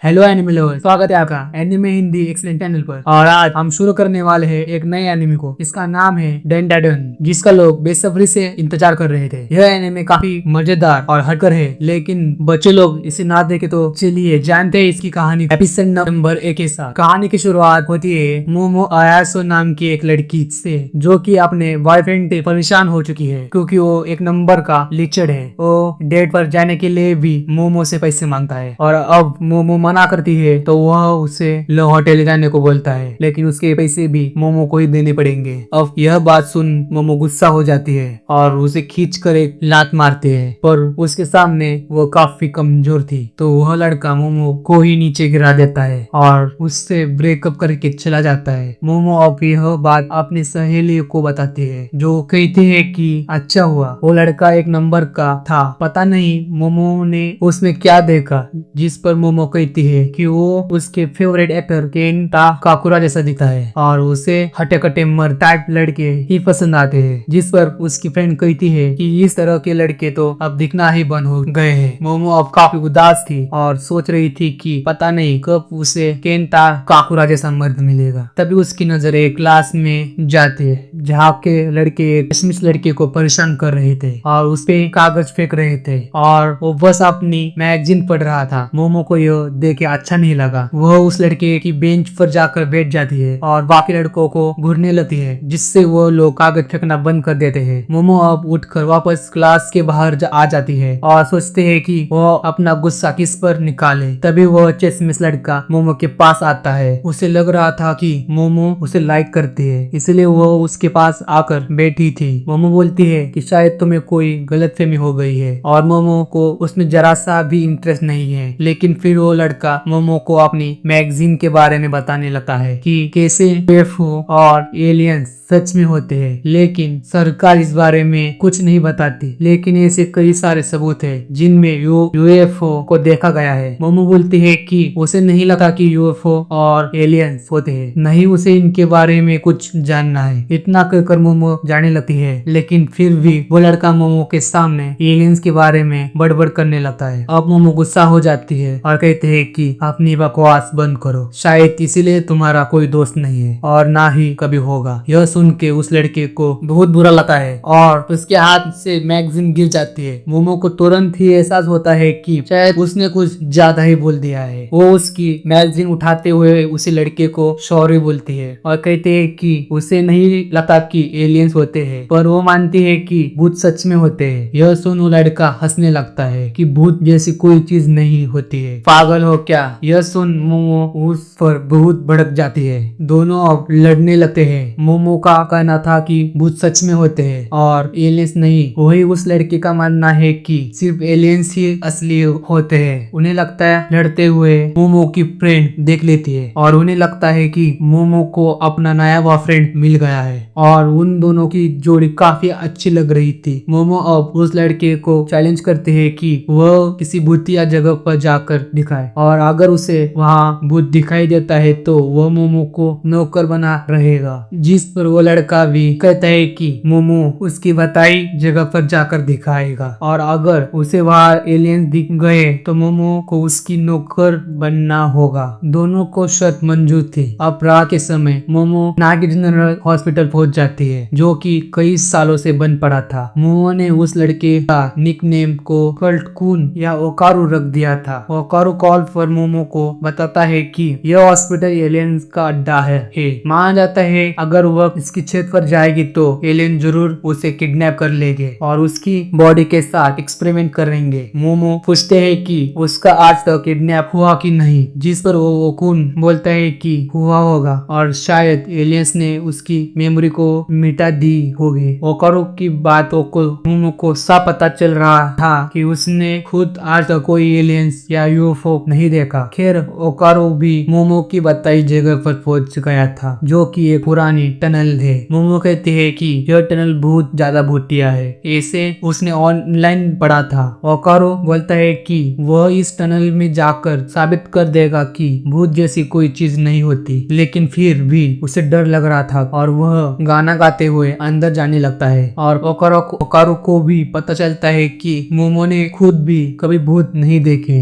Hello anime lovers, स्वागत है आपका एनिमे हिंदी एक्सलेंट चैनल पर। और आज हम शुरू करने वाले हैं एक नए एनिमे को। इसका नाम है डेंडाडन, जिसका लोग बेसब्री से इंतजार कर रहे थे। यह एनिमे काफी मजेदार और हटकर है, लेकिन बच्चे लोग इसे ना देखे तो चलिए जानते हैं इसकी कहानी। एपिसोड नंबर 1 के साथ कहानी की शुरुआत होती है मोमो अयासो नाम की एक लड़की से, जो कि अपने बॉयफ्रेंड से परेशान हो चुकी है क्योंकि वो एक नंबर का लीचड़ है। वो डेट पर जाने के लिए भी मोमो से पैसे मांगता है और अब मोमो मना करती है तो वह उसे लो होटल जाने को बोलता है, लेकिन उसके पैसे भी मोमो को ही देने पड़ेंगे। अब यह बात सुन मोमो गुस्सा हो जाती है और उसे खींच कर एक लात मारती है, पर उसके सामने वो काफी कमजोर थी तो वह लड़का मोमो को ही नीचे गिरा देता है और उससे ब्रेकअप करके चला जाता है। मोमो अब यह बात अपनी सहेली को बताती है, जो कहती है कि अच्छा हुआ वो लड़का एक नंबर का था, पता नहीं मोमो ने उसमें क्या देखा, जिस पर मोमो कहती है कि वो उसके फेवरेट एक्टर केंटा काकुरा जैसा दिखता है और उसे हटे कटे मर टाइप लड़के ही पसंद आते हैं। जिस पर उसकी फ्रेंड कहती है कि इस तरह के लड़के तो अब दिखना ही बंद हो गए हैं। मोमो अब काफी उदास थी और सोच रही थी कि पता नहीं कब उसे केंटा काकुरा जैसा मर्द मिलेगा। तभी उसकी नजर एक क्लास में जाती है जहाँ के लड़के एक लड़के को परेशान कर रहे थे और उस पे कागज फेंक रहे थे और वो बस अपनी मैगजीन पढ़ रहा था। मोमो को यह देख अच्छा नहीं लगा। वह उस लड़के की बेंच पर जाकर बैठ जाती है और बाकी लड़कों को घूरने लगती है, जिससे वो लोग कागज फेंकना बंद कर देते हैं। मोमो अब उठकर वापस क्लास के बाहर आ जाती है और सोचते है कि वो अपना गुस्सा किस पर निकाले। तभी वह चश्मिश लड़का मोमो के पास आता है। उसे लग रहा था कि मोमो उसे लाइक करती है, इसलिए वो उसके पास आकर बैठी थी। मोमो बोलती है कि शायद तुम्हें कोई गलतफहमी हो गई है और मोमो को उसमें जरा सा भी इंटरेस्ट नहीं है। लेकिन फिर वो लड़का मोमो को अपनी मैगजीन के बारे में बताने लगता है कि कैसे यूएफओ और एलियंस सच में होते हैं, लेकिन सरकार इस बारे में कुछ नहीं बताती। लेकिन ऐसे कई सारे सबूत हैं जिनमें यूएफओ को देखा गया है। मोमो बोलती है कि उसे नहीं लगा कि यूएफओ और एलियंस होते हैं, नहीं उसे इनके बारे में कुछ जानना है। इतना कहकर मोमो जाने लगती है, लेकिन फिर भी वो लड़का मोमो के सामने एलियंस के बारे में बड़बड़ करने लगता है। अब मोमो गुस्सा हो जाती है और कहते हैं कि अपनी बकवास बंद करो, शायद इसीलिए तुम्हारा कोई दोस्त नहीं है और ना ही कभी होगा। यह सुन के उस लड़के को बहुत बुरा लगता है और उसके हाथ से मैगजीन गिर जाती है। मोमो को तुरंत ही एहसास होता है कि शायद उसने कुछ ज्यादा ही बोल दिया है। वो उसकी मैगजीन उठाते हुए उसी लड़के को सॉरी बोलती है और कहते हैं कि उसे नहीं लगता कि एलियंस होते हैं, पर वो मानती है कि भूत सच में होते हैं। यह सुन वो लड़का हंसने लगता है कि भूत जैसी कोई चीज नहीं होती है, पागल हो क्या। यह सुन मोमो उस पर बहुत भड़क जाती है। दोनों अब लड़ने लगते हैं। मोमो का कहना था कि भूत सच में होते हैं और एलियंस नहीं। वही उस लड़के का मानना है कि सिर्फ एलियंस ही असली होते हैं। उन्हें लगता है लड़ते हुए मोमो की फ्रेंड देख लेती है और उन्हें लगता है कि मोमो को अपना नया बॉयफ्रेंड मिल गया है और उन दोनों की जोड़ी काफी अच्छी लग रही थी। मोमो अब उस लड़के को चैलेंज करते हैं कि वह किसी भूतिया जगह पर जाकर दिखाए और अगर उसे वहाँ भूत दिखाई देता है तो वह मोमो को नौकर बना रहेगा। जिस पर वो लड़का भी कहता है कि मोमो उसकी बताई जगह पर जाकर दिखाएगा और अगर उसे वहाँ एलियंस दिख गए तो मोमो को उसकी नौकर बनना होगा। दोनों को शर्त मंजूर थी। अब रात के समय मोमो नागी जनरल हॉस्पिटल पहुंच जाती है, जो कि कई सालों से बंद पड़ा था। मोमो ने उस लड़के का निकनेम को कल्ट कून या ओकारू रख दिया था। ओकारू कॉल पर मोमो को बताता है कि यह हॉस्पिटल एलियंस का अड्डा है। माना जाता है अगर वह इसकी छत पर जाएगी तो एलियन जरूर उसे किडनैप कर लेंगे और उसकी बॉडी के साथ एक्सपेरिमेंट करेंगे। मोमो पूछते हैं कि उसका आज तक किडनैप हुआ कि नहीं, जिस पर वो ओकुन बोलता है कि हुआ होगा और शायद एलियंस ने उसकी मेमोरी को मिटा दी होगी। ओकारू की बातों को मोमो को साफ पता चल रहा था कि उसने खुद आज तक कोई एलियंस या यूएफओ नहीं देखा। खैर ओकारू भी मोमो की बताई जगह पर पहुंच गया था, जो कि एक पुरानी टनल है। मोमो कहते हैं कि यह टनल बहुत ज्यादा भूतिया है, ऐसे उसने ऑनलाइन पढ़ा था। ओकारू बोलता है कि वह इस टनल में जाकर साबित कर देगा कि भूत जैसी कोई चीज नहीं होती, लेकिन फिर भी उसे डर लग रहा था और वह गाना गाते हुए अंदर जाने लगता है और ओकारू को भी पता चलता है कि मोमो ने खुद भी कभी भूत नहीं देखे।